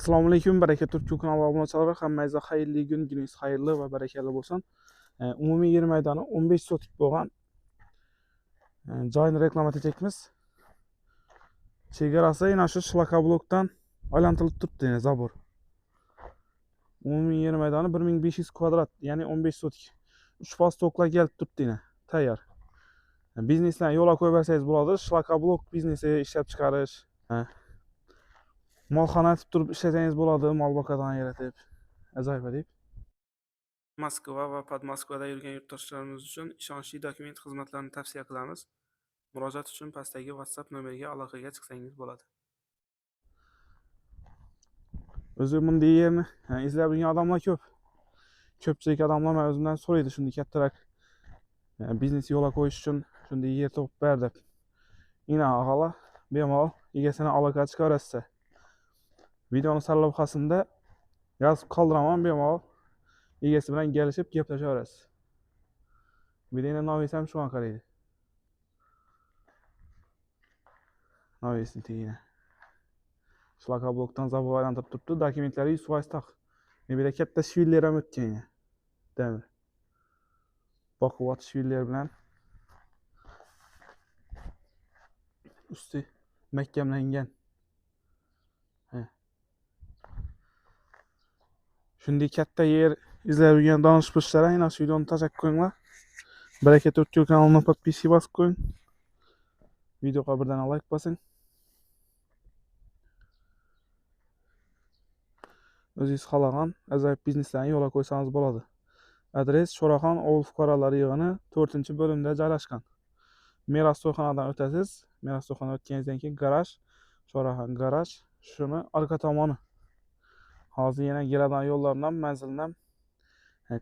Assalomu alaykum, Baraka Turk kanaliga obunachilar, hammangizga xayrli kun, kuningiz xayrli va barakali bo'lsin. Umumiy yer maydoni 15 sotik bo'lgan joyni reklama etayapmiz. Chegarasi yana shu shlakablokdan aylantirilib turibdi, zabor. Umumiy yer maydoni 1500 kvadrat, ya'ni 15 sotik. 3 postoklar kelib turibdi, tayyor. Biznesdan yo'lga qo'yib bersangiz bo'ladi, shlakablok biznesi ishlab chiqarish. Molxona etib turib ishlasangiz bo'ladi, mol boqadan yaratib. Ajoyib deb. Moskva va Podmoskvada yurgan yurtdoshlarimiz uchun ishonchli dokument xizmatlarini tavsiya qilamiz. Murojaat uchun pastdagi WhatsApp nomeriga aloqaga chiqsangiz bo'ladi. O'zi bunday yerni izlab yurgan odamlar ko'p. Ko'pchilik odamlar men o'zimdan so'raydi, shunday kattaroq biznes yo'lga qo'yish uchun shunday yer topib ber deb. Ina og'alar bemalol egasini aloqaga chiqarasiz. Videoni sarlavhasida yozib qoldiraman, bemalol egasi bilan kelishib gaplashaverasiz. Videoni nominasi ham shu qaraydi. Nominasi tegina. Shlakablokdan zabor aylantirib turibdi, dokumentlari 100% taq. Mebida katta shvillar ham o'tgan. Demir. Boquvvat shvillar bilan usti mahkamlangan. Shunday katta yer izlab yurgan donishmandlar, aynan shu videoni tashakkur qilinglar. Baraka Turk kanalini podpiska bosib qo'ying. Videoga birdan like bosing. O'zingiz xohlagan ajoyib bizneslarni yo'lga qo'ysangiz bo'ladi. Adres Sho'raxon Ovul fuqarolari yig'ini 4-bo'limda joylashgan. Meros to'yxonadan o'tasiz. Meros to'yxonadan o'tganingizdan keyin garaj, Sho'raxon garaj, shuni orqa tomoni. Hozir yana keladigan yo'llardan, manzildan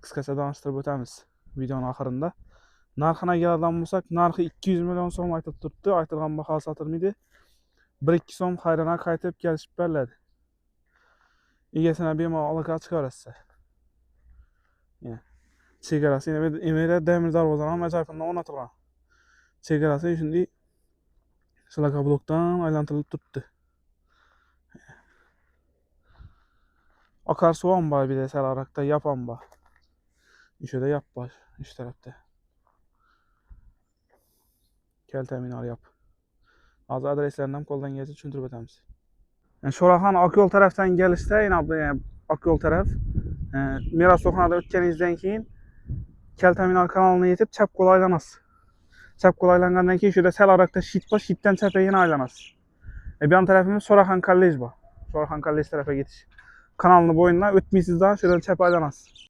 qisqacha tanishtirib o'tamiz videoning oxirida. Narxini keladigan bo'lsak, narxi 200 million so'm aytib turibdi. Aytilgan baho sotilmaydi. 1-2 so'm xayrana qaytib kelishib beriladi. Egasini bemalol aloqaga chiqarasiz. Chegarasi emeda demir darvozalar ham ajoyib o'rnatilgan. Chegarasi shunday shlakablokdan aylantirilib turibdi. Akarsuv ham bor, bir de sararakda yap ham bor. Ishida yap bor, ish tarafda. Keltaminor yap. Hozir adreslarni ham qo'ldan kelsa tushuntirib o'tamiz. Sho'raxon Okyol tarafdan kelishda, yana Okyol taraf Meros to'yxonadan o'tganingizdan keyin Keltaminor kanalini yetib chap qo'l aylanasiz. Chap qo'l aylangandan keyin shunda sararakda shit bor, shitdan chapga yana aylanasiz. Bu yon tarafimiz Sho'raxon kollej bor. Sho'raxon kollej tarafiga ketish. Kanalni bo'yidan o'tmaysizdan shundan chap aylanasiz.